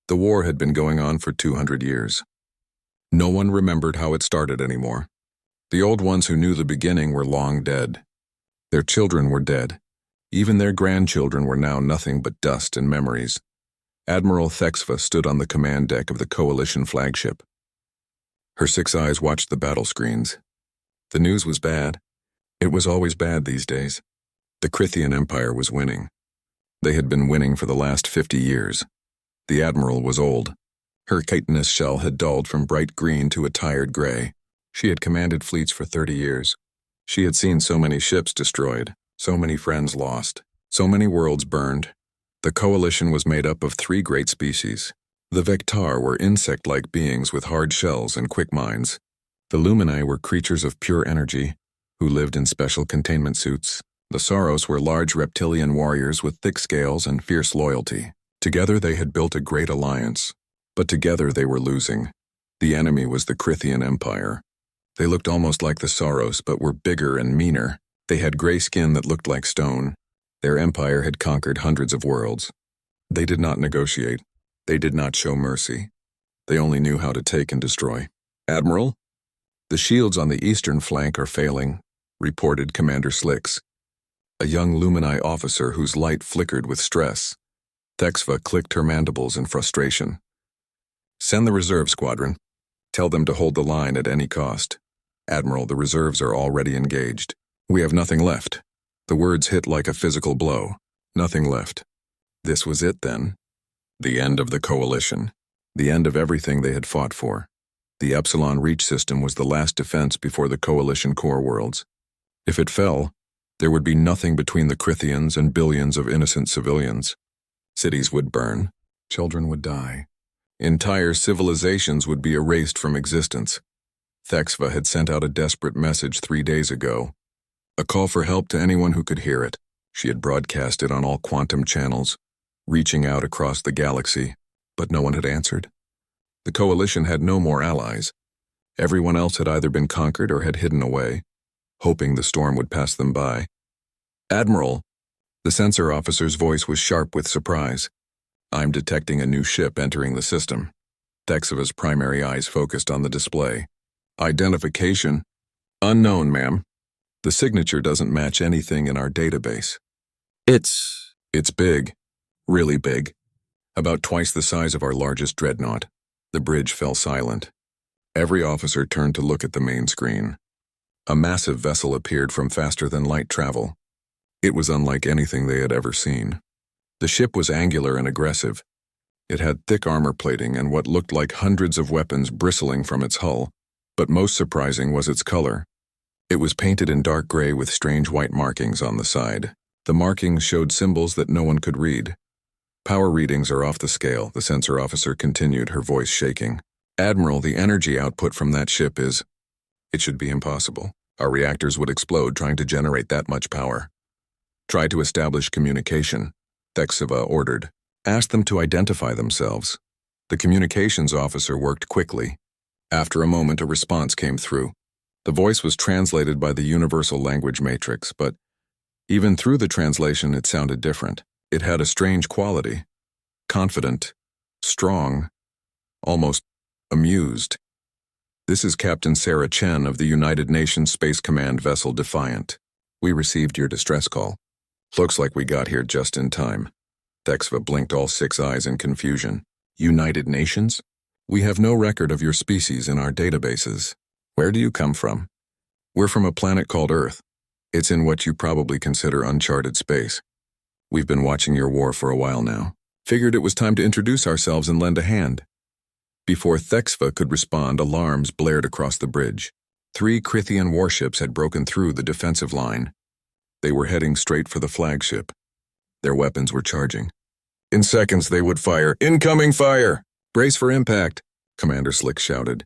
The war had been going on for 200 years. No one remembered how it started anymore. The old ones who knew the beginning were long dead. Their children were dead. Even their grandchildren were now nothing but dust and memories. Admiral Thexva stood on the command deck of the Coalition flagship. Her 6 eyes watched the battle screens. The news was bad. It was always bad these days. The Crithian Empire was winning. They had been winning for the last 50 years. The Admiral was old. Her chitinous shell had dulled from bright green to a tired gray. She had commanded fleets for 30 years. She had seen so many ships destroyed, so many friends lost, so many worlds burned. The Coalition was made up of 3 great species. The Vectar were insect-like beings with hard shells and quick minds. The Lumini were creatures of pure energy, who lived in special containment suits. The Saros were large reptilian warriors with thick scales and fierce loyalty. Together they had built a great alliance, but together they were losing. The enemy was the Crithian Empire. They looked almost like the Saros, but were bigger and meaner. They had gray skin that looked like stone. Their empire had conquered hundreds of worlds. They did not negotiate. They did not show mercy. They only knew how to take and destroy. Admiral? The shields on the eastern flank are failing, reported Commander Slicks, a young Lumini officer whose light flickered with stress. Thexva clicked her mandibles in frustration. Send the reserve squadron. Tell them to hold the line at any cost. Admiral, the reserves are already engaged. We have nothing left. The words hit like a physical blow. Nothing left. This was it then. The end of the Coalition. The end of everything they had fought for. The Epsilon Reach system was the last defense before the Coalition core worlds. If it fell, there would be nothing between the Crithians and billions of innocent civilians. Cities would burn. Children would die. Entire civilizations would be erased from existence. Thexva had sent out a desperate message 3 days ago. A call for help to anyone who could hear it. She had broadcast it on all quantum channels, reaching out across the galaxy, but no one had answered. The Coalition had no more allies. Everyone else had either been conquered or had hidden away, hoping the storm would pass them by. Admiral, the sensor officer's voice was sharp with surprise. I'm detecting a new ship entering the system. Thexva's primary eyes focused on the display. Identification? Unknown, ma'am. The signature doesn't match anything in our database. It's big. Really big. About twice the size of our largest dreadnought. The bridge fell silent. Every officer turned to look at the main screen. A massive vessel appeared from faster-than-light travel. It was unlike anything they had ever seen. The ship was angular and aggressive. It had thick armor plating and what looked like hundreds of weapons bristling from its hull, but most surprising was its color. It was painted in dark gray with strange white markings on the side. The markings showed symbols that no one could read. Power readings are off the scale, the sensor officer continued, her voice shaking. Admiral, the energy output from that ship is... It should be impossible. Our reactors would explode trying to generate that much power. Try to establish communication, Thexva ordered. Ask them to identify themselves. The communications officer worked quickly. After a moment, a response came through. The voice was translated by the universal language matrix, but even through the translation, it sounded different. It had a strange quality. Confident, strong, almost amused. This is Captain Sarah Chen of the United Nations Space Command vessel Defiant. We received your distress call. Looks like we got here just in time. Thexva blinked all 6 eyes in confusion. United Nations? We have no record of your species in our databases. Where do you come from? We're from a planet called Earth. It's in what you probably consider uncharted space. We've been watching your war for a while now. Figured it was time to introduce ourselves and lend a hand. Before Thexva could respond, alarms blared across the bridge. 3 Crithian warships had broken through the defensive line. They were heading straight for the flagship. Their weapons were charging. In seconds they would fire. Incoming fire! Brace for impact, Commander Slick shouted.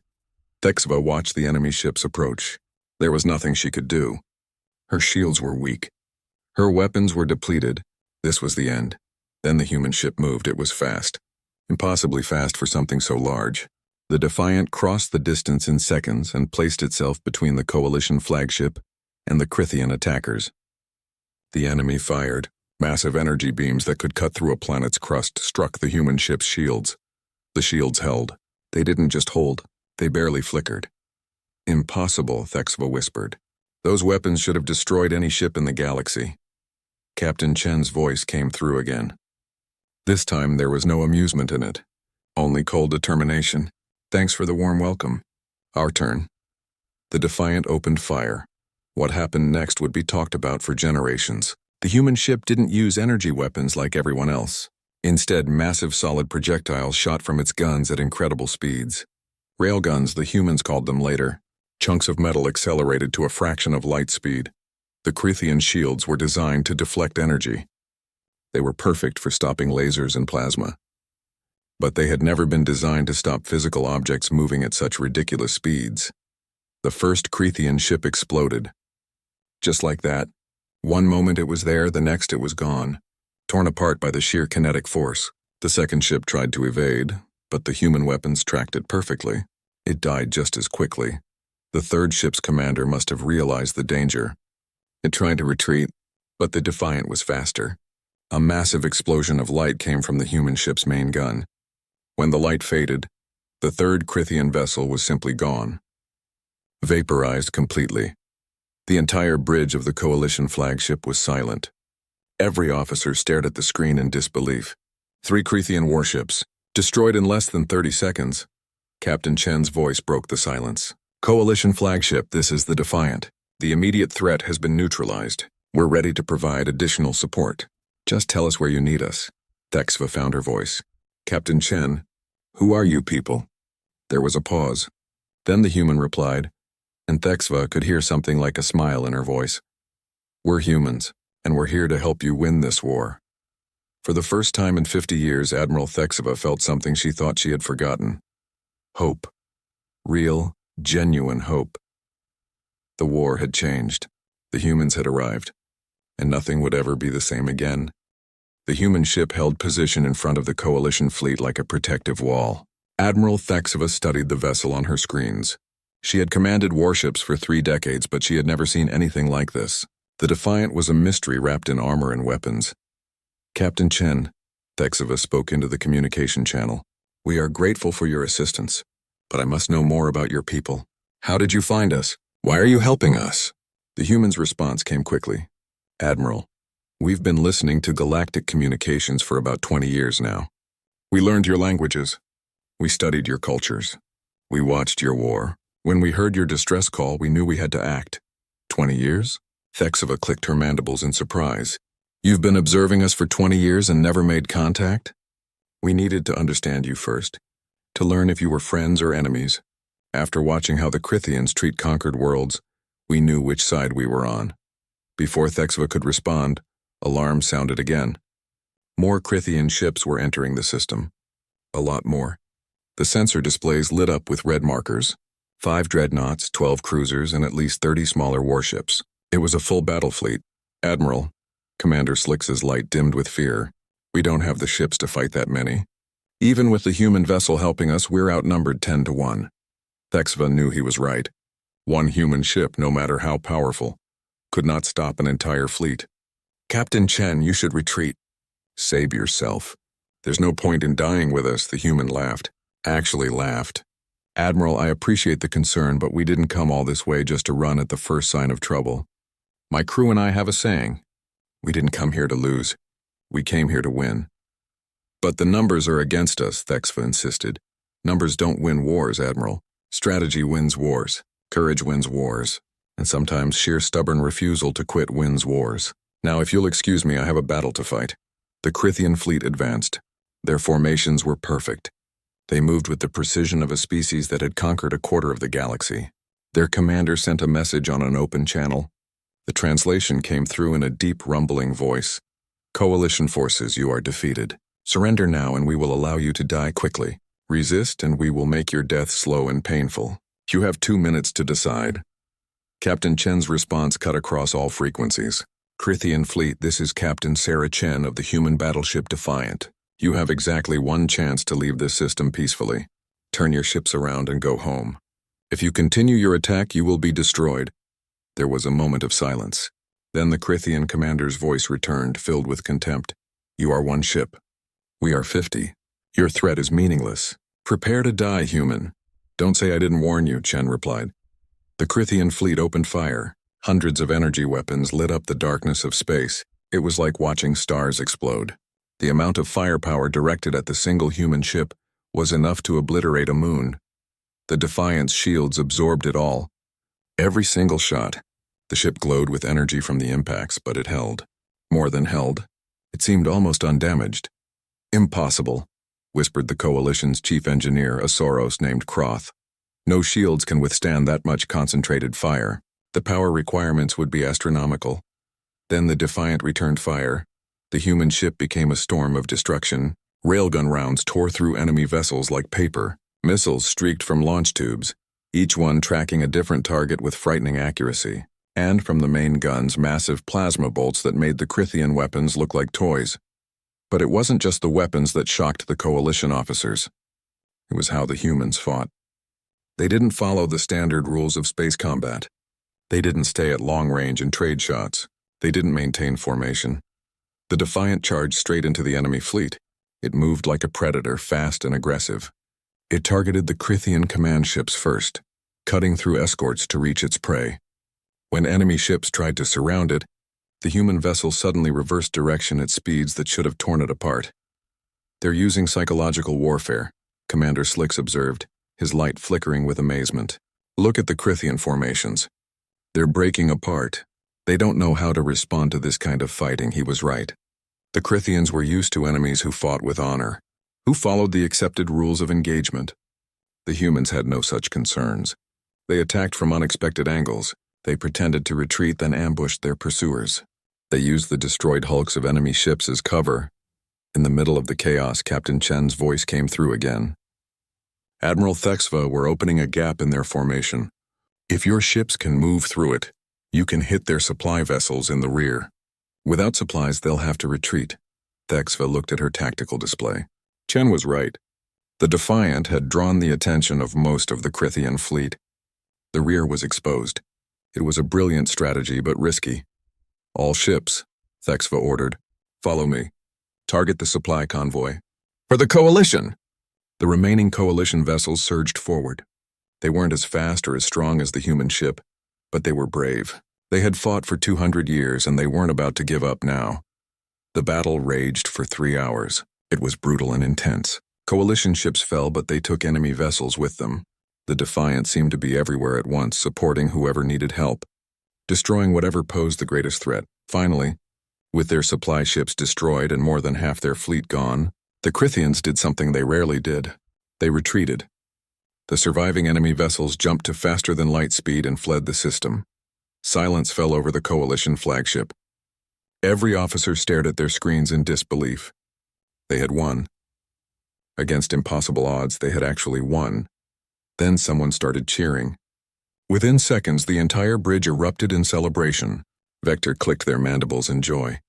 Thexva watched the enemy ships approach. There was nothing she could do. Her shields were weak. Her weapons were depleted. This was the end. Then the human ship moved. It was fast. Impossibly fast for something so large. The Defiant crossed the distance in seconds and placed itself between the Coalition flagship and the Crithian attackers. The enemy fired. Massive energy beams that could cut through a planet's crust struck the human ship's shields. The shields held. They didn't just hold, they barely flickered. Impossible, Thexva whispered. Those weapons should have destroyed any ship in the galaxy. Captain Chen's voice came through again. This time there was no amusement in it, only cold determination. Thanks for the warm welcome. Our turn. The Defiant opened fire. What happened next would be talked about for generations. The human ship didn't use energy weapons like everyone else. Instead, massive solid projectiles shot from its guns at incredible speeds. Railguns, the humans called them later. Chunks of metal accelerated to a fraction of light speed. The Crethian shields were designed to deflect energy. They were perfect for stopping lasers and plasma. But they had never been designed to stop physical objects moving at such ridiculous speeds. The first Crethian ship exploded. Just like that. One moment it was there, the next it was gone, torn apart by the sheer kinetic force. The second ship tried to evade, but the human weapons tracked it perfectly. It died just as quickly. The third ship's commander must have realized the danger. It tried to retreat, but the Defiant was faster. A massive explosion of light came from the human ship's main gun. When the light faded, the third Crethian vessel was simply gone. Vaporized completely. The entire bridge of the Coalition flagship was silent. Every officer stared at the screen in disbelief. 3 Crethian warships, destroyed in less than 30 seconds. Captain Chen's voice broke the silence. Coalition flagship, this is the Defiant. The immediate threat has been neutralized. We're ready to provide additional support. Just tell us where you need us. Thexva found her voice. Captain Chen, who are you people? There was a pause. Then the human replied, and Thexva could hear something like a smile in her voice. We're humans, and we're here to help you win this war. For the first time in 50 years, Admiral Thexva felt something she thought she had forgotten. Hope. Real, genuine hope. The war had changed. The humans had arrived, and nothing would ever be the same again. The human ship held position in front of the Coalition fleet like a protective wall. Admiral Thexva studied the vessel on her screens. She had commanded warships for 3 decades, but she had never seen anything like this. The Defiant was a mystery wrapped in armor and weapons. Captain Chen, Thexva spoke into the communication channel. We are grateful for your assistance, but I must know more about your people. How did you find us? Why are you helping us? The human's response came quickly. Admiral, we've been listening to Galactic communications for about 20 years now. We learned your languages. We studied your cultures. We watched your war. When we heard your distress call, we knew we had to act. 20 years? Thexva clicked her mandibles in surprise. You've been observing us for 20 years and never made contact? We needed to understand you first, to learn if you were friends or enemies. After watching how the Crethians treat conquered worlds, we knew which side we were on. Before Thexva could respond, alarms sounded again. More Crethian ships were entering the system. A lot more. The sensor displays lit up with red markers. 5 dreadnoughts, 12 cruisers, and at least 30 smaller warships. It was a full battle fleet. Admiral, Commander Slix's light dimmed with fear. We don't have the ships to fight that many. Even with the human vessel helping us, we're outnumbered 10 to 1. Thexva knew he was right. One human ship, no matter how powerful, could not stop an entire fleet. Captain Chen, you should retreat. Save yourself. There's no point in dying with us, the human laughed. Actually laughed. Admiral, I appreciate the concern, but we didn't come all this way just to run at the first sign of trouble. My crew and I have a saying. We didn't come here to lose. We came here to win. But the numbers are against us, Thexva insisted. Numbers don't win wars, Admiral. Strategy wins wars. Courage wins wars. And sometimes sheer stubborn refusal to quit wins wars. Now, if you'll excuse me, I have a battle to fight. The Crethian fleet advanced. Their formations were perfect. They moved with the precision of a species that had conquered a quarter of the galaxy. Their commander sent a message on an open channel. The translation came through in a deep, rumbling voice. Coalition forces, you are defeated. Surrender now and we will allow you to die quickly. Resist and we will make your death slow and painful. You have 2 minutes to decide. Captain Chen's response cut across all frequencies. Crethian fleet, this is Captain Sarah Chen of the human battleship Defiant. You have exactly 1 chance to leave this system peacefully. Turn your ships around and go home. If you continue your attack, you will be destroyed. There was a moment of silence. Then the Crethian commander's voice returned, filled with contempt. You are 1 ship. We are 50. Your threat is meaningless. Prepare to die, human. Don't say I didn't warn you, Chen replied. The Crithian fleet opened fire. Hundreds of energy weapons lit up the darkness of space. It was like watching stars explode. The amount of firepower directed at the single human ship was enough to obliterate a moon. The Defiant's shields absorbed it all. Every single shot. The ship glowed with energy from the impacts, but it held. More than held. It seemed almost undamaged. Impossible, whispered the Coalition's chief engineer, a Soros named Croth. No shields can withstand that much concentrated fire. The power requirements would be astronomical. Then the Defiant returned fire. The human ship became a storm of destruction. Railgun rounds tore through enemy vessels like paper. Missiles streaked from launch tubes, each one tracking a different target with frightening accuracy. And from the main guns, massive plasma bolts that made the Crithian weapons look like toys. But it wasn't just the weapons that shocked the Coalition officers. It was how the humans fought. They didn't follow the standard rules of space combat. They didn't stay at long range and trade shots. They didn't maintain formation. The Defiant charged straight into the enemy fleet. It moved like a predator, fast and aggressive. It targeted the Crithian command ships first, cutting through escorts to reach its prey. When enemy ships tried to surround it, the human vessel suddenly reversed direction at speeds that should have torn it apart. They're using psychological warfare, Commander Slicks observed, his light flickering with amazement. Look at the Crithian formations. They're breaking apart. They don't know how to respond to this kind of fighting, he was right. The Crithians were used to enemies who fought with honor, who followed the accepted rules of engagement. The humans had no such concerns. They attacked from unexpected angles. They pretended to retreat, then ambushed their pursuers. They used the destroyed hulks of enemy ships as cover. In the middle of the chaos, Captain Chen's voice came through again. Admiral Thexva were opening a gap in their formation. If your ships can move through it, you can hit their supply vessels in the rear. Without supplies, they'll have to retreat. Thexva looked at her tactical display. Chen was right. The Defiant had drawn the attention of most of the Crithian fleet. The rear was exposed. It was a brilliant strategy, but risky. All ships, Thexva ordered. Follow me. Target the supply convoy. For the Coalition! The remaining Coalition vessels surged forward. They weren't as fast or as strong as the human ship, but they were brave. They had fought for 200 years, and they weren't about to give up now. The battle raged for 3 hours. It was brutal and intense. Coalition ships fell, but they took enemy vessels with them. The Defiant seemed to be everywhere at once, supporting whoever needed help, destroying whatever posed the greatest threat. Finally, with their supply ships destroyed and more than half their fleet gone, the Crithians did something they rarely did. They retreated. The surviving enemy vessels jumped to faster-than-light speed and fled the system. Silence fell over the Coalition flagship. Every officer stared at their screens in disbelief. They had won. Against impossible odds, they had actually won. Then someone started cheering. Within seconds, the entire bridge erupted in celebration. Vector clicked their mandibles in joy.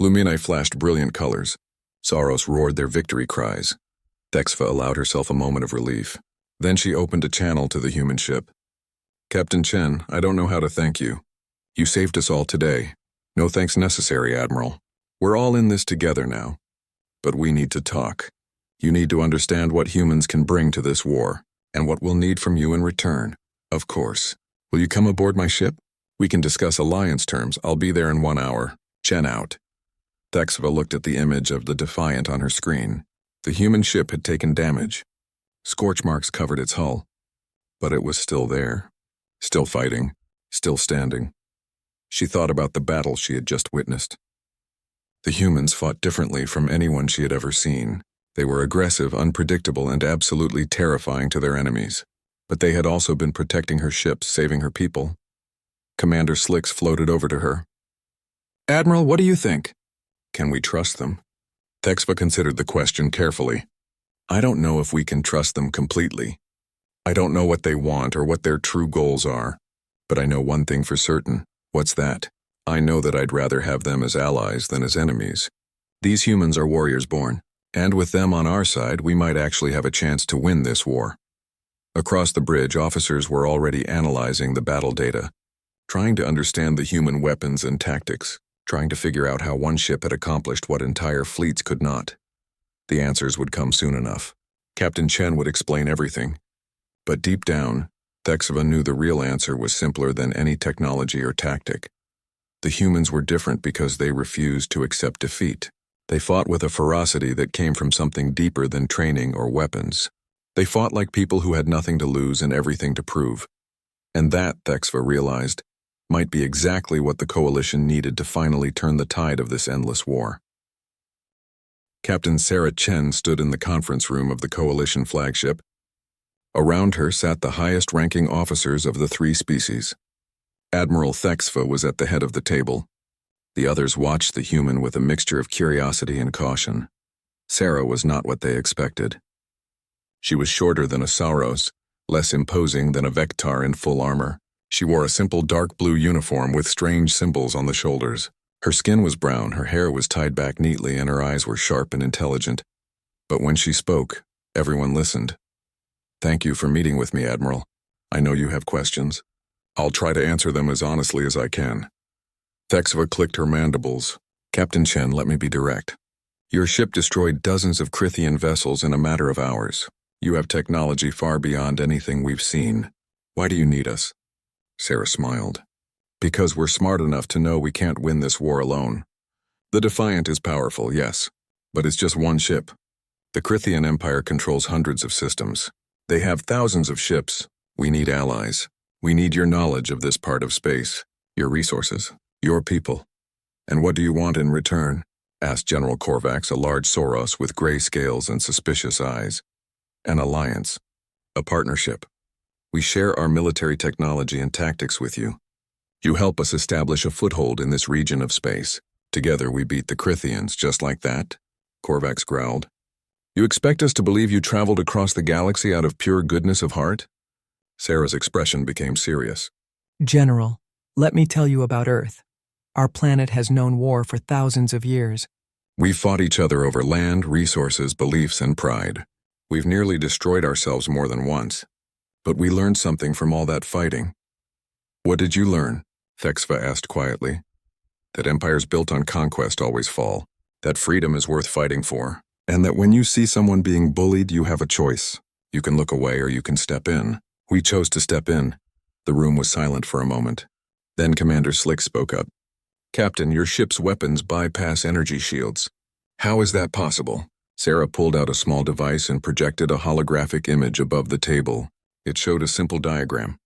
Luminae flashed brilliant colors. Soros roared their victory cries. Thexva allowed herself a moment of relief. Then she opened a channel to the human ship. Captain Chen, I don't know how to thank you. You saved us all today. No thanks necessary, Admiral. We're all in this together now. But we need to talk. You need to understand what humans can bring to this war, and what we'll need from you in return. Of course. Will you come aboard my ship? We can discuss alliance terms. I'll be there in 1 hour. Chen out. Thexva looked at the image of the Defiant on her screen. The human ship had taken damage. Scorch marks covered its hull. But it was still there. Still fighting. Still standing. She thought about the battle she had just witnessed. The humans fought differently from anyone she had ever seen. They were aggressive, unpredictable, and absolutely terrifying to their enemies. But they had also been protecting her ships, saving her people. Commander Slicks floated over to her. Admiral, what do you think? Can we trust them? Thexva considered the question carefully. I don't know if we can trust them completely. I don't know what they want or what their true goals are. But I know one thing for certain. What's that? I know that I'd rather have them as allies than as enemies. These humans are warriors born, and with them on our side, we might actually have a chance to win this war. Across the bridge, officers were already analyzing the battle data, trying to understand the human weapons and tactics, trying to figure out how one ship had accomplished what entire fleets could not. The answers would come soon enough. Captain Chen would explain everything. But deep down, Thexva knew the real answer was simpler than any technology or tactic. The humans were different because they refused to accept defeat. They fought with a ferocity that came from something deeper than training or weapons. They fought like people who had nothing to lose and everything to prove. And that, Thexva realized, might be exactly what the Coalition needed to finally turn the tide of this endless war. Captain Sarah Chen stood in the conference room of the Coalition flagship. Around her sat the highest-ranking officers of the three species. Admiral Thexva was at the head of the table. The others watched the human with a mixture of curiosity and caution. Sarah was not what they expected. She was shorter than a Sauros, less imposing than a Vectar in full armor. She wore a simple dark blue uniform with strange symbols on the shoulders. Her skin was brown, her hair was tied back neatly, and her eyes were sharp and intelligent. But when she spoke, everyone listened. "Thank you for meeting with me, Admiral. I know you have questions. I'll try to answer them as honestly as I can." Thexva clicked her mandibles. "Captain Chen, let me be direct. Your ship destroyed dozens of Crithian vessels in a matter of hours. You have technology far beyond anything we've seen. Why do you need us?" Sarah smiled. "Because we're smart enough to know we can't win this war alone. The Defiant is powerful, yes, but it's just one ship. The Crithian Empire controls hundreds of systems. They have thousands of ships. We need allies. We need your knowledge of this part of space, your resources, your people." "And what do you want in return?" asked General Korvax, a large Sauros with gray scales and suspicious eyes. "An alliance. A partnership. We share our military technology and tactics with you. You help us establish a foothold in this region of space. Together we beat the Crithians, just like that?" Korvax growled. "You expect us to believe you traveled across the galaxy out of pure goodness of heart?" Sarah's expression became serious. "General, let me tell you about Earth. Our planet has known war for thousands of years. We've fought each other over land, resources, beliefs, and pride. We've nearly destroyed ourselves more than once. But we learned something from all that fighting." "What did you learn?" Thexva asked quietly. "That empires built on conquest always fall, that freedom is worth fighting for, and that when you see someone being bullied, you have a choice. You can look away or you can step in. We chose to step in." The room was silent for a moment. Then Commander Slick spoke up. "Captain, your ship's weapons bypass energy shields. How is that possible?" Sarah pulled out a small device and projected a holographic image above the table. It showed a simple diagram.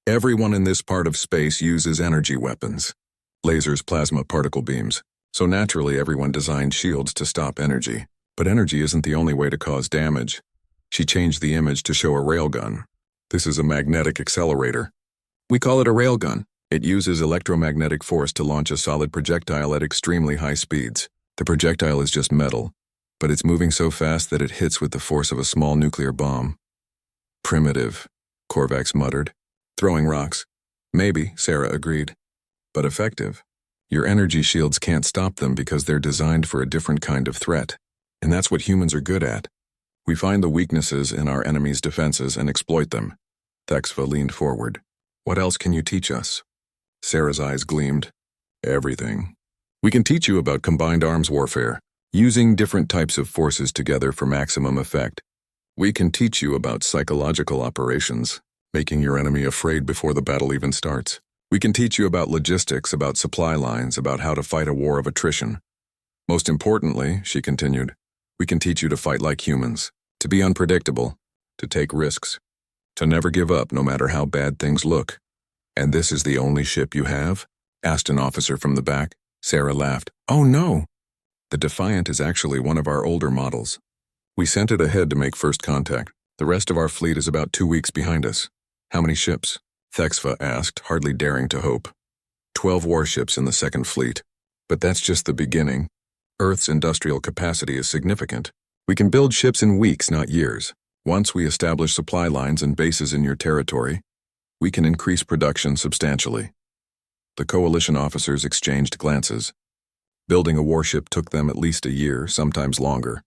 "Everyone in this part of space uses energy weapons. Lasers, plasma, particle beams. So naturally everyone designed shields to stop energy. But energy isn't the only way to cause damage." She changed the image to show a railgun. "This is a magnetic accelerator. We call it a railgun. It uses electromagnetic force to launch a solid projectile at extremely high speeds. The projectile is just metal, but it's moving so fast that it hits with the force of a small nuclear bomb." "Primitive," Korvax muttered. "Throwing rocks." "Maybe," Sarah agreed. "But effective. Your energy shields can't stop them because they're designed for a different kind of threat. And that's what humans are good at. We find the weaknesses in our enemies' defenses and exploit them." Thexva leaned forward. "What else can you teach us?" Sarah's eyes gleamed. "Everything. We can teach you about combined arms warfare, using different types of forces together for maximum effect. We can teach you about psychological operations, making your enemy afraid before the battle even starts. We can teach you about logistics, about supply lines, about how to fight a war of attrition. Most importantly," she continued, "we can teach you to fight like humans, to be unpredictable, to take risks, to never give up no matter how bad things look." "And this is the only ship you have?" asked an officer from the back. Sarah laughed. "Oh no! The Defiant is actually one of our older models. We sent it ahead to make first contact. The rest of our fleet is about 2 weeks behind us." "How many ships?" Thexva asked, hardly daring to hope. 12 warships in the second fleet. But that's just the beginning. Earth's industrial capacity is significant. We can build ships in weeks, not years. Once we establish supply lines and bases in your territory, we can increase production substantially." The Coalition officers exchanged glances. Building a warship took them at least a year, sometimes longer.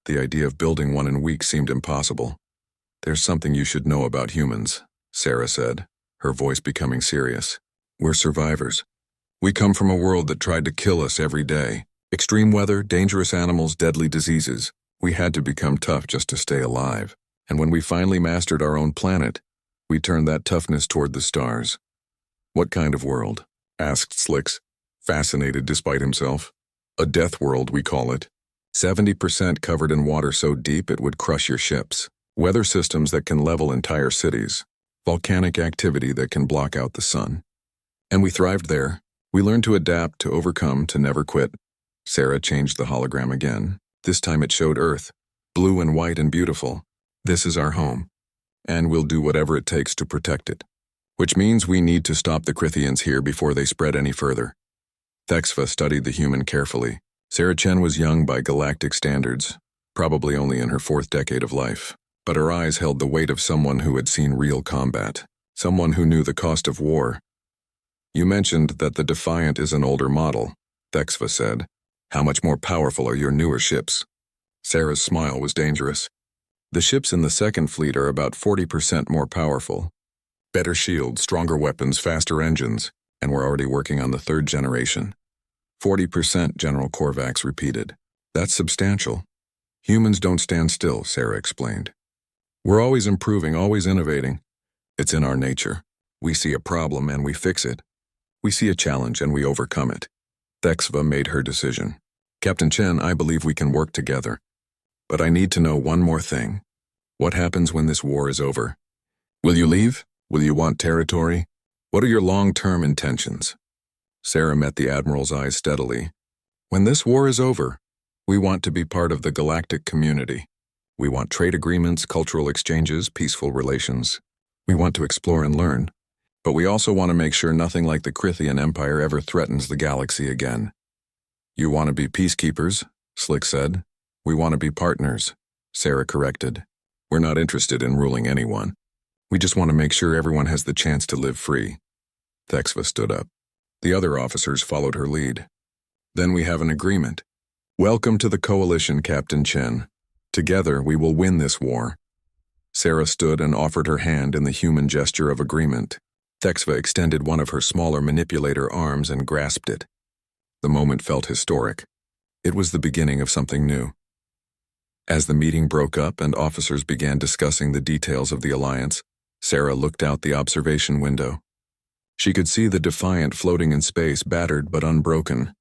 The idea of building one in weeks seemed impossible. "There's something you should know about humans," Sarah said, her voice becoming serious. "We're survivors. We come from a world that tried to kill us every day. Extreme weather, dangerous animals, deadly diseases. We had to become tough just to stay alive. And when we finally mastered our own planet, we turned that toughness toward the stars. What kind of world? Asked Slicks, fascinated despite himself. A death world, we call it. 70% covered in water so deep it would crush your ships. Weather systems that can level entire cities. Volcanic activity that can block out the sun. And we thrived there. We learned to adapt, to overcome, to never quit. Sarah changed the hologram again. This time it showed Earth, blue and white and beautiful. This is our home, and we'll do whatever it takes to protect it. Which means we need to stop the Crithians here before they spread any further. HFY studied the human carefully. Sarah Chen was young by galactic standards, probably only in her 4th decade of life, but her eyes held the weight of someone who had seen real combat, someone who knew the cost of war. You mentioned that the Defiant is an older model, HFY said. How much more powerful are your newer ships? Sarah's smile was dangerous. The ships in the 2nd Fleet are about 40% more powerful. Better shields, stronger weapons, faster engines, and we're already working on the 3rd generation. 40%, General Korvax repeated. That's substantial. Humans don't stand still, Sarah explained. We're always improving, always innovating. It's in our nature. We see a problem and we fix it. We see a challenge and we overcome it. HFY made her decision. Captain Chen, I believe we can work together. But I need to know one more thing. What happens when this war is over? Will you leave? Will you want territory? What are your long-term intentions? Sarah met the Admiral's eyes steadily. When this war is over, we want to be part of the galactic community. We want trade agreements, cultural exchanges, peaceful relations. We want to explore and learn. But we also want to make sure nothing like the Crithian Empire ever threatens the galaxy again. You want to be peacekeepers, Slick said. We want to be partners, Sarah corrected. We're not interested in ruling anyone. We just want to make sure everyone has the chance to live free. HFY stood up. The other officers followed her lead. Then we have an agreement. Welcome to the coalition, Captain Chen. Together we will win this war. Sarah stood and offered her hand in the human gesture of agreement. HFY extended one of her smaller manipulator arms and grasped it. The moment felt historic. It was the beginning of something new. As the meeting broke up and officers began discussing the details of the alliance, Sarah looked out the observation window. She could see the Defiant floating in space, battered but unbroken.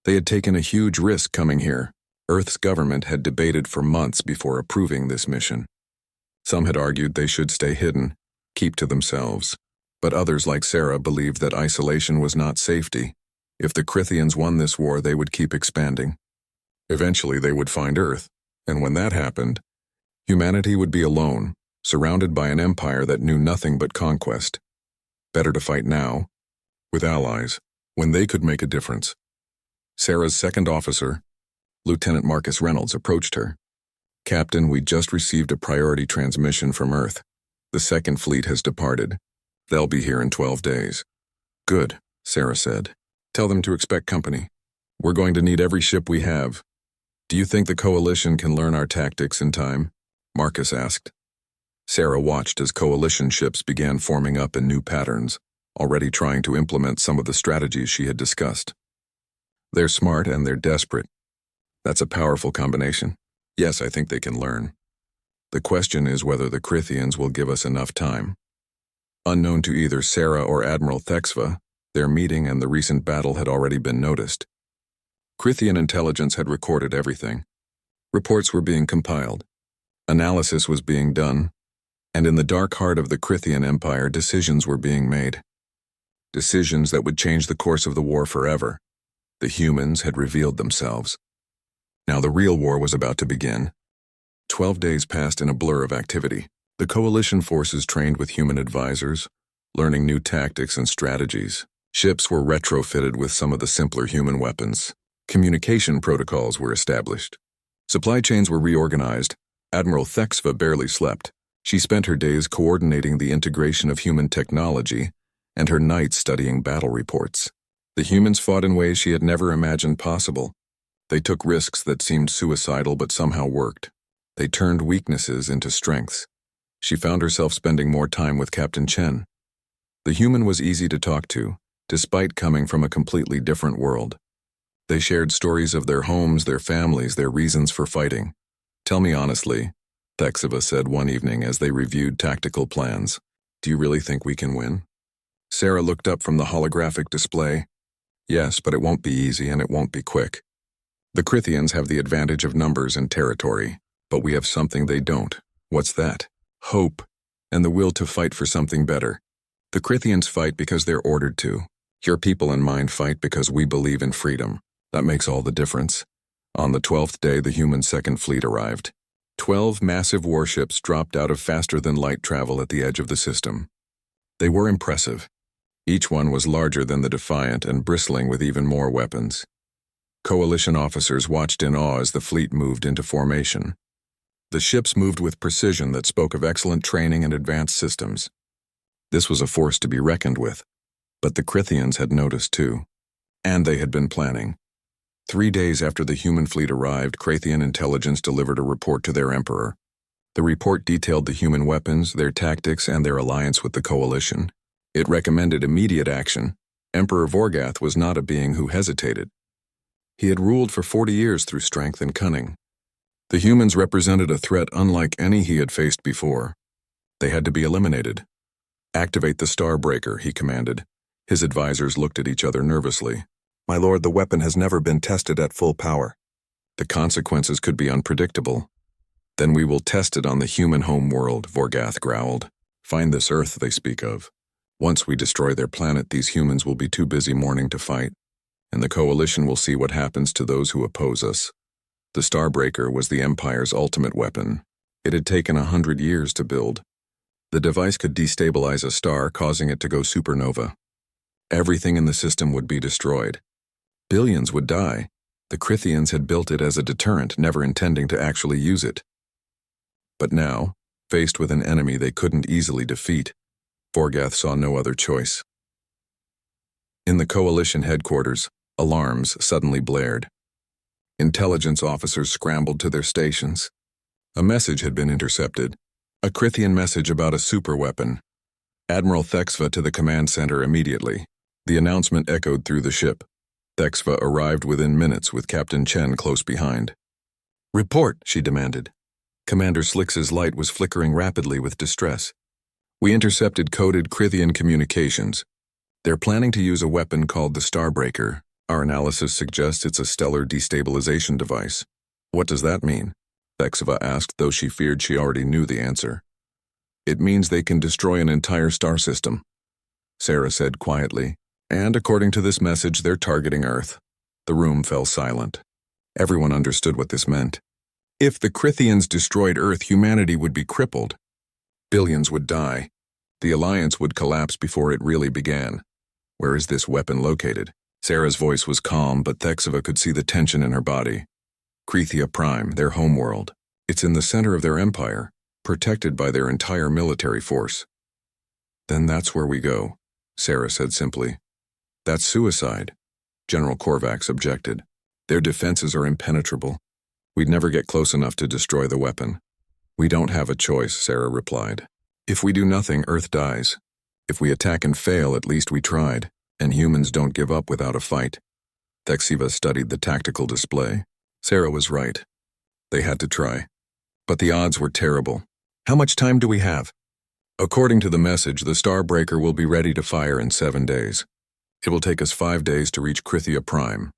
They had taken a huge risk coming here. Earth's government had debated for months before approving this mission. Some had argued they should stay hidden, keep to themselves. But others, like Sarah, believed that isolation was not safety. If the Crithians won this war, they would keep expanding. Eventually, they would find Earth, and when that happened, humanity would be alone, surrounded by an empire that knew nothing but conquest. Better to fight now, with allies, when they could make a difference. Sarah's 2nd officer, Lieutenant Marcus Reynolds, approached her. Captain, we just received a priority transmission from Earth. The 2nd Fleet has departed. They'll be here in 12 days. Good, Sarah said. Tell them to expect company. We're going to need every ship we have. Do you think the coalition can learn our tactics in time? Marcus asked. Sarah watched as coalition ships began forming up in new patterns, already trying to implement some of the strategies she had discussed. They're smart and they're desperate. That's a powerful combination. Yes, I think they can learn. The question is whether the Crithians will give us enough time. Unknown to either Sarah or Admiral HFY, their meeting and the recent battle had already been noticed. Crithian intelligence had recorded everything. Reports were being compiled. Analysis was being done. And in the dark heart of the Crithian Empire, decisions were being made. Decisions that would change the course of the war forever. The humans had revealed themselves. Now the real war was about to begin. 12 days passed in a blur of activity. The coalition forces trained with human advisors, learning new tactics and strategies. Ships were retrofitted with some of the simpler human weapons. Communication protocols were established. Supply chains were reorganized. Admiral HFY barely slept. She spent her days coordinating the integration of human technology and her nights studying battle reports. The humans fought in ways she had never imagined possible. They took risks that seemed suicidal but somehow worked. They turned weaknesses into strengths. She found herself spending more time with Captain Chen. The human was easy to talk to, despite coming from a completely different world. They shared stories of their homes, their families, their reasons for fighting. Tell me honestly, Thexiva said one evening as they reviewed tactical plans. Do you really think we can win? Sarah looked up from the holographic display. Yes, but it won't be easy and it won't be quick. The Crithians have the advantage of numbers and territory, but we have something they don't. What's that? Hope, and the will to fight for something better. The Crithians fight because they're ordered to. Your people and mine fight because we believe in freedom. That makes all the difference. On the 12th day, the human Second Fleet arrived. 12 massive warships dropped out of faster-than-light travel at the edge of the system. They were impressive. Each one was larger than the Defiant and bristling with even more weapons. Coalition officers watched in awe as the fleet moved into formation. The ships moved with precision that spoke of excellent training and advanced systems. This was a force to be reckoned with, but the Crithians had noticed too. And they had been planning. 3 days after the human fleet arrived, Crathian intelligence delivered a report to their emperor. The report detailed the human weapons, their tactics, and their alliance with the coalition. It recommended immediate action. Emperor Vorgath was not a being who hesitated. He had ruled for 40 years through strength and cunning. The humans represented a threat unlike any he had faced before. They had to be eliminated. Activate the Starbreaker, he commanded. His advisors looked at each other nervously. My lord, the weapon has never been tested at full power. The consequences could be unpredictable. Then we will test it on the human home world, Vorgath growled. Find this Earth they speak of. Once we destroy their planet, these humans will be too busy mourning to fight, and the coalition will see what happens to those who oppose us. The Starbreaker was the Empire's ultimate weapon. It had taken 100 years to build. The device could destabilize a star, causing it to go supernova. Everything in the system would be destroyed. Billions would die. The Crithians had built it as a deterrent, never intending to actually use it. But now, faced with an enemy they couldn't easily defeat, Vorgath saw no other choice. In the coalition headquarters, alarms suddenly blared. Intelligence officers scrambled to their stations. A message had been intercepted. A Crithian message about a superweapon. Admiral Thexiva to the command center immediately. The announcement echoed through the ship. Thexiva arrived within minutes with Captain Chen close behind. Report, she demanded. Commander Slix's light was flickering rapidly with distress. We intercepted coded Crithian communications. They're planning to use a weapon called the Starbreaker. Our analysis suggests it's a stellar destabilization device. What does that mean? Thexiva asked, though she feared she already knew the answer. It means they can destroy an entire star system, Sarah said quietly. And according to this message, they're targeting Earth. The room fell silent. Everyone understood what this meant. If the Crithians destroyed Earth, humanity would be crippled. Billions would die. The Alliance would collapse before it really began. Where is this weapon located? Sarah's voice was calm, but Thexiva could see the tension in her body. Crithia Prime, their homeworld. It's in the center of their empire, protected by their entire military force. Then that's where we go, Sarah said simply. That's suicide, General Korvax objected. Their defenses are impenetrable. We'd never get close enough to destroy the weapon. We don't have a choice, Sarah replied. If we do nothing, Earth dies. If we attack and fail, at least we tried, and humans don't give up without a fight. Thexiva studied the tactical display. Sarah was right. They had to try. But the odds were terrible. How much time do we have? According to the message, the Starbreaker will be ready to fire in 7 days. It will take us 5 days to reach Crithia Prime.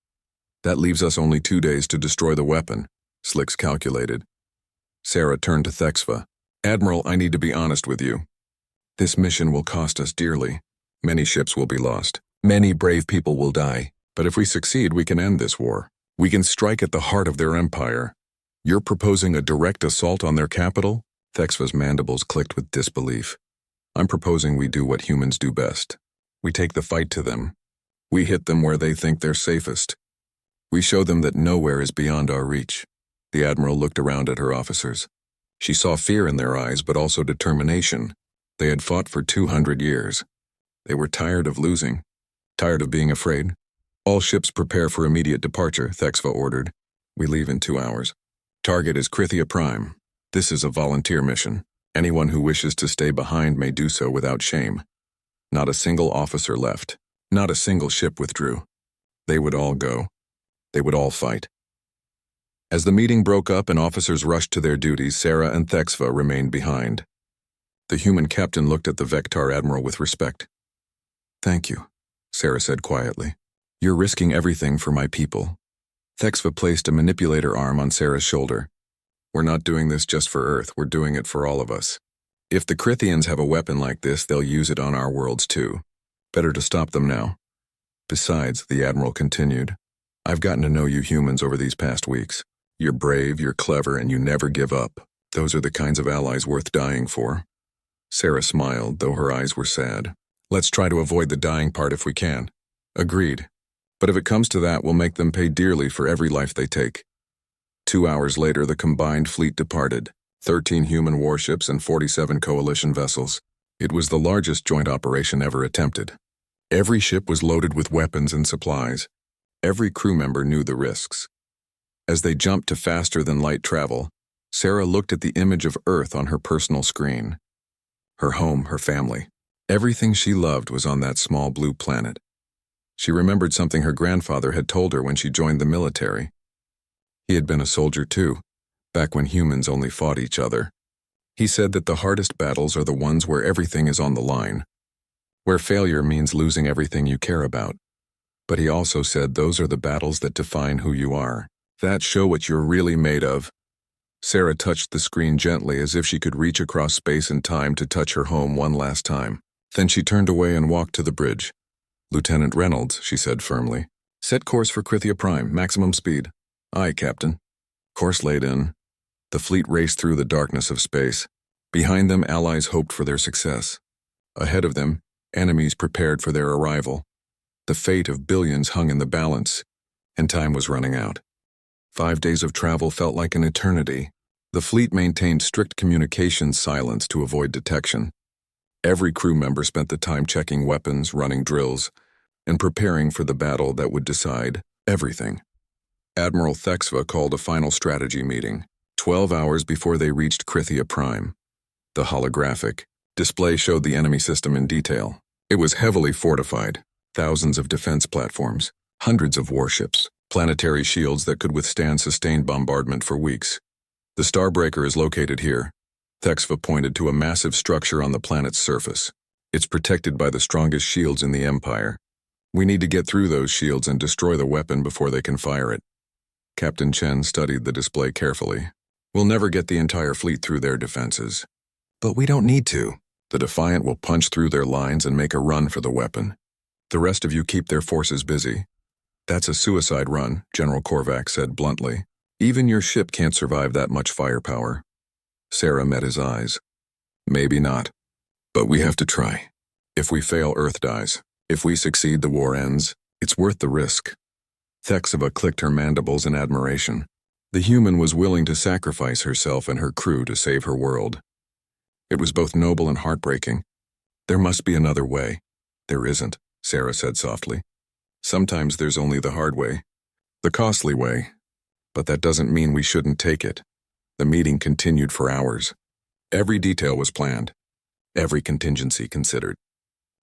That leaves us only 2 days to destroy the weapon, Slix calculated. Sarah turned to Thexiva. Admiral, I need to be honest with you. This mission will cost us dearly. Many ships will be lost. Many brave people will die. But if we succeed, we can end this war. We can strike at the heart of their empire. You're proposing a direct assault on their capital? Thexiva's mandibles clicked with disbelief. I'm proposing we do what humans do best. We take the fight to them. We hit them where they think they're safest. We show them that nowhere is beyond our reach. The Admiral looked around at her officers. She saw fear in their eyes, but also determination. They had fought for 200 years. They were tired of losing, tired of being afraid. All ships prepare for immediate departure, Thexiva ordered. We leave in 2 hours. Target is Crithia Prime. This is a volunteer mission. Anyone who wishes to stay behind may do so without shame. Not a single officer left. Not a single ship withdrew. They would all go. They would all fight. As the meeting broke up and officers rushed to their duties, Sarah and Thexva remained behind. The human captain looked at the Vectar admiral with respect. "Thank you," Sarah said quietly. "You're risking everything for my people." Thexva placed a manipulator arm on Sarah's shoulder. "We're not doing this just for Earth, we're doing it for all of us. If the Crithians have a weapon like this, they'll use it on our worlds too. Better to stop them now. Besides," the admiral continued, "I've gotten to know you humans over these past weeks. You're brave, you're clever, and you never give up. Those are the kinds of allies worth dying for." Sarah smiled, though her eyes were sad. "Let's try to avoid the dying part if we can." "Agreed. But if it comes to that, we'll make them pay dearly for every life they take." 2 hours later, the combined fleet departed, 13 human warships and 47 coalition vessels. It was the largest joint operation ever attempted. Every ship was loaded with weapons and supplies. Every crew member knew the risks. As they jumped to faster-than-light travel, Sarah looked at the image of Earth on her personal screen. Her home, her family. Everything she loved was on that small blue planet. She remembered something her grandfather had told her when she joined the military. He had been a soldier too, back when humans only fought each other. He said that the hardest battles are the ones where everything is on the line, where failure means losing everything you care about. But he also said those are the battles that define who you are, that show what you're really made of. Sarah touched the screen gently as if she could reach across space and time to touch her home one last time. Then she turned away and walked to the bridge. "Lieutenant Reynolds," she said firmly. "Set course for Krithia Prime, maximum speed." "Aye, Captain." Course laid in. The fleet raced through the darkness of space. Behind them, allies hoped for their success. Ahead of them, enemies prepared for their arrival. The fate of billions hung in the balance, and time was running out. 5 days of travel felt like an eternity. The fleet maintained strict communications silence to avoid detection. Every crew member spent the time checking weapons, running drills, and preparing for the battle that would decide everything. Admiral Thexva called a final strategy meeting, 12 hours before they reached Krithia Prime. The holographic display showed the enemy system in detail. It was heavily fortified, thousands of defense platforms, hundreds of warships, planetary shields that could withstand sustained bombardment for weeks. "The Starbreaker is located here." Thexva pointed to a massive structure on the planet's surface. "It's protected by the strongest shields in the Empire. We need to get through those shields and destroy the weapon before they can fire it." Captain Chen studied the display carefully. "We'll never get the entire fleet through their defenses. But we don't need to. The Defiant will punch through their lines and make a run for the weapon. The rest of you keep their forces busy." "That's a suicide run," General Korvac said bluntly. "Even your ship can't survive that much firepower." Sarah met his eyes. "Maybe not. But we have to try. If we fail, Earth dies. If we succeed, the war ends. It's worth the risk." Thexva clicked her mandibles in admiration. The human was willing to sacrifice herself and her crew to save her world. It was both noble and heartbreaking. "There must be another way." "There isn't," Sarah said softly. "Sometimes there's only the hard way, the costly way. But that doesn't mean we shouldn't take it." The meeting continued for hours. Every detail was planned, every contingency considered.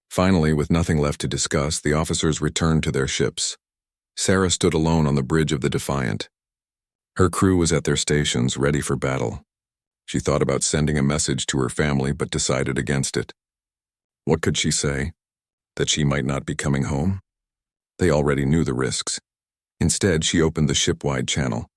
Finally, with nothing left to discuss, the officers returned to their ships. Sarah stood alone on the bridge of the Defiant. Her crew was at their stations, ready for battle. She thought about sending a message to her family, but decided against it. What could she say? That she might not be coming home? They already knew the risks. Instead, she opened the ship-wide channel.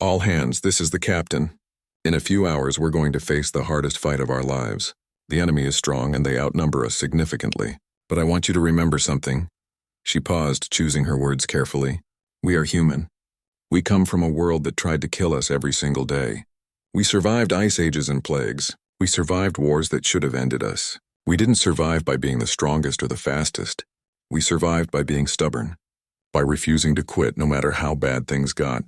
"All hands, this is the captain. In a few hours, we're going to face the hardest fight of our lives. The enemy is strong and they outnumber us significantly. But I want you to remember something." She paused, choosing her words carefully. "We are human. We come from a world that tried to kill us every single day. We survived ice ages and plagues. We survived wars that should have ended us. We didn't survive by being the strongest or the fastest. We survived by being stubborn, by refusing to quit no matter how bad things got.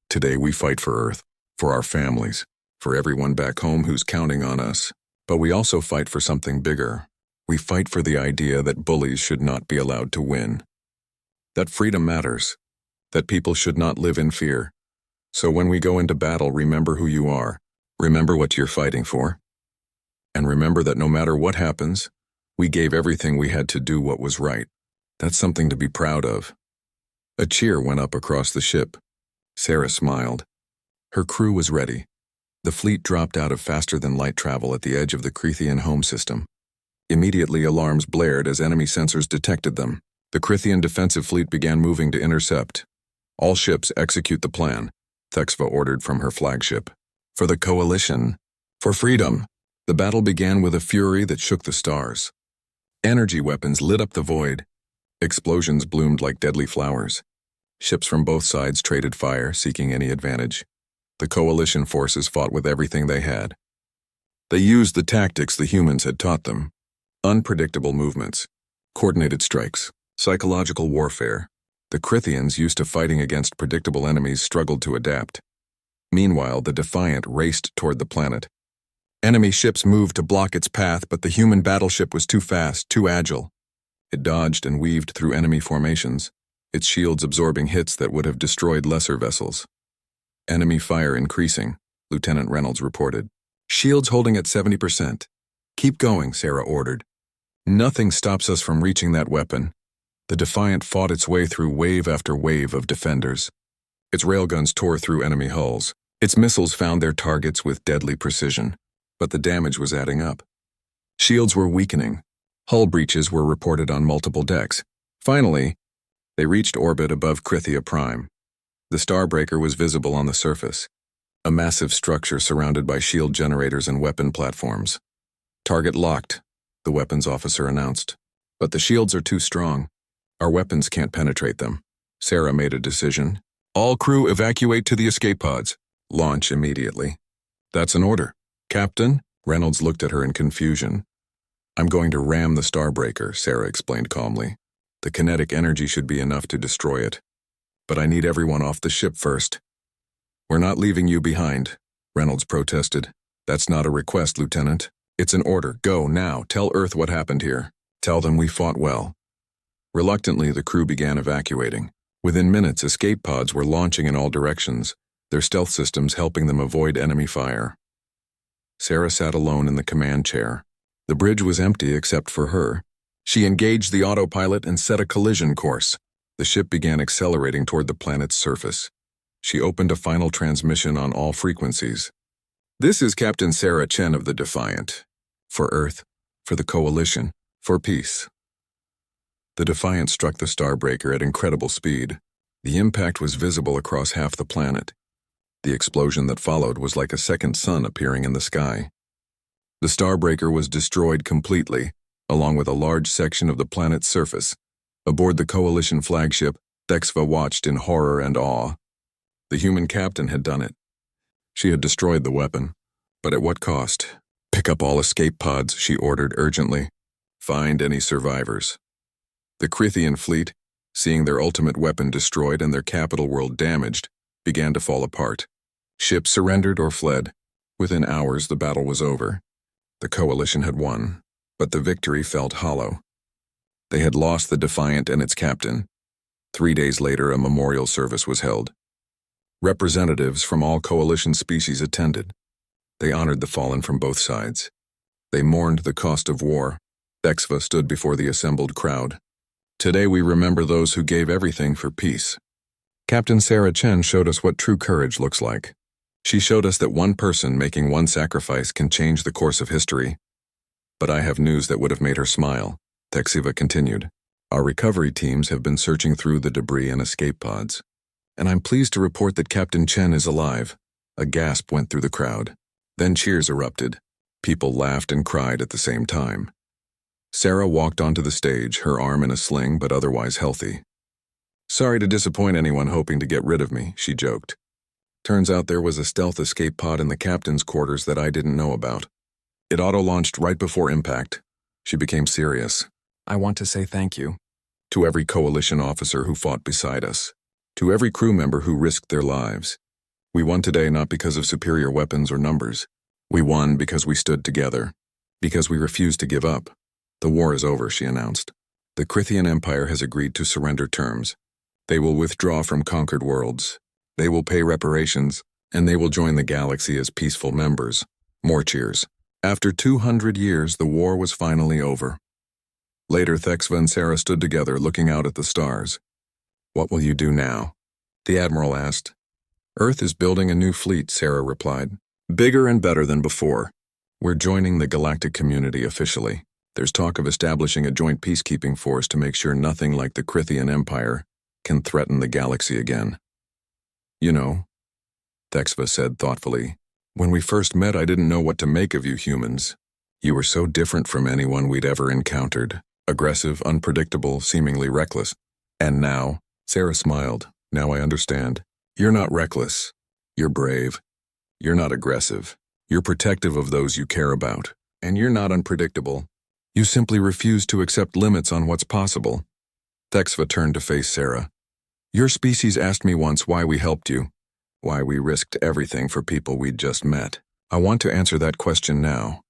Today we fight for Earth, for our families, for everyone back home who's counting on us. But we also fight for something bigger. We fight for the idea that bullies should not be allowed to win. That freedom matters. That people should not live in fear. So when we go into battle, remember who you are. Remember what you're fighting for. And remember that no matter what happens, we gave everything we had to do what was right. That's something to be proud of." A cheer went up across the ship. Sarah smiled. Her crew was ready. The fleet dropped out of faster-than-light travel at the edge of the Crethian home system. Immediately, alarms blared as enemy sensors detected them. The Crethian defensive fleet began moving to intercept. All ships execute the plan, Thexva ordered from her flagship. For the coalition. For freedom. The battle began with a fury that shook the stars. Energy weapons lit up the void. Explosions bloomed like deadly flowers. Ships from both sides traded fire, seeking any advantage. The coalition forces fought with everything they had. They used the tactics the humans had taught them. Unpredictable movements, coordinated strikes, psychological warfare. The Crethians, used to fighting against predictable enemies, struggled to adapt. Meanwhile, the Defiant raced toward the planet. Enemy ships moved to block its path, but the human battleship was too fast, too agile. It dodged and weaved through enemy formations, its shields absorbing hits that would have destroyed lesser vessels. Enemy fire increasing, Lieutenant Reynolds reported. Shields holding at 70%. Keep going, Sarah ordered. Nothing stops us from reaching that weapon. The Defiant fought its way through wave after wave of defenders. Its railguns tore through enemy hulls. Its missiles found their targets with deadly precision, but the damage was adding up. Shields were weakening. Hull breaches were reported on multiple decks. Finally, they reached orbit above Krithia Prime. The Starbreaker was visible on the surface, a massive structure surrounded by shield generators and weapon platforms. Target locked, the weapons officer announced. But the shields are too strong. Our weapons can't penetrate them. Sarah made a decision. All crew evacuate to the escape pods. Launch immediately. That's an order. Captain? Reynolds looked at her in confusion. I'm going to ram the Starbreaker, Sarah explained calmly. The kinetic energy should be enough to destroy it. But I need everyone off the ship first. We're not leaving you behind, Reynolds protested. That's not a request, Lieutenant. It's an order. Go, now. Tell Earth what happened here. Tell them we fought well. Reluctantly, the crew began evacuating. Within minutes, escape pods were launching in all directions, their stealth systems helping them avoid enemy fire. Sarah sat alone in the command chair. The bridge was empty except for her. She engaged the autopilot and set a collision course. The ship began accelerating toward the planet's surface. She opened a final transmission on all frequencies. This is Captain Sarah Chen of the Defiant. For Earth, for the Coalition, for peace. The Defiant struck the Starbreaker at incredible speed. The impact was visible across half the planet. The explosion that followed was like a second sun appearing in the sky. The Starbreaker was destroyed completely, along with a large section of the planet's surface. Aboard the Coalition flagship, Thexva watched in horror and awe. The human captain had done it. She had destroyed the weapon. But at what cost? Pick up all escape pods, she ordered urgently. Find any survivors. The Crethian fleet, seeing their ultimate weapon destroyed and their capital world damaged, began to fall apart. Ships surrendered or fled. Within hours, the battle was over. The Coalition had won, but the victory felt hollow. They had lost the Defiant and its captain. 3 days later, a memorial service was held. Representatives from all Coalition species attended. They honored the fallen from both sides. They mourned the cost of war. Thexva stood before the assembled crowd. Today we remember those who gave everything for peace. Captain Sarah Chen showed us what true courage looks like. She showed us that one person making one sacrifice can change the course of history. But I have news that would have made her smile, Thexva continued. Our recovery teams have been searching through the debris and escape pods. And I'm pleased to report that Captain Chen is alive. A gasp went through the crowd. Then cheers erupted. People laughed and cried at the same time. Sarah walked onto the stage, her arm in a sling but otherwise healthy. Sorry to disappoint anyone hoping to get rid of me, she joked. Turns out there was a stealth escape pod in the captain's quarters that I didn't know about. It auto-launched right before impact. She became serious. I want to say thank you. To every Coalition officer who fought beside us. To every crew member who risked their lives. We won today not because of superior weapons or numbers. We won because we stood together. Because we refused to give up. The war is over, she announced. The Crethian Empire has agreed to surrender terms. They will withdraw from conquered worlds. They will pay reparations, and they will join the galaxy as peaceful members. More cheers. After 200 years, the war was finally over. Later, Thexva and Sarah stood together, looking out at the stars. What will you do now? The Admiral asked. Earth is building a new fleet, Sarah replied. Bigger and better than before. We're joining the galactic community officially. There's talk of establishing a joint peacekeeping force to make sure nothing like the Krithian Empire can threaten the galaxy again. You know, Thexva said thoughtfully, when we first met I didn't know what to make of you humans. You were so different from anyone we'd ever encountered. Aggressive, unpredictable, seemingly reckless. And now, Sarah smiled, now I understand. You're not reckless. You're brave. You're not aggressive. You're protective of those you care about. And you're not unpredictable. You simply refuse to accept limits on what's possible. Thexva turned to face Sarah. Your species asked me once why we helped you. Why we risked everything for people we'd just met. I want to answer that question now.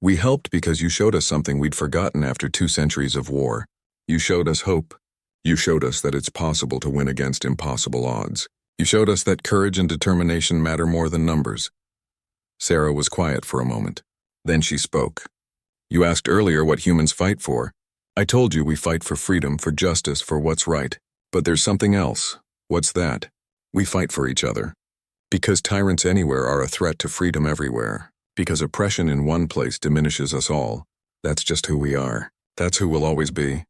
We helped because you showed us something we'd forgotten after 2 centuries of war. You showed us hope. You showed us that it's possible to win against impossible odds. You showed us that courage and determination matter more than numbers. Sarah was quiet for a moment. Then she spoke. You asked earlier what humans fight for. I told you we fight for freedom, for justice, for what's right. But there's something else. What's that? We fight for each other. Because tyrants anywhere are a threat to freedom everywhere. Because oppression in one place diminishes us all. That's just who we are. That's who we'll always be.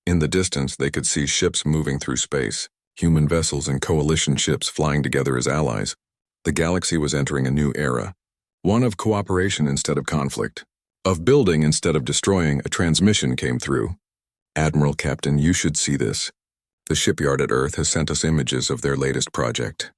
In the distance, they could see ships moving through space, human vessels and coalition ships flying together as allies. The galaxy was entering a new era. One of cooperation instead of conflict. Of building instead of destroying. A transmission came through. Admiral Captain, you should see this. The shipyard at Earth has sent us images of their latest project.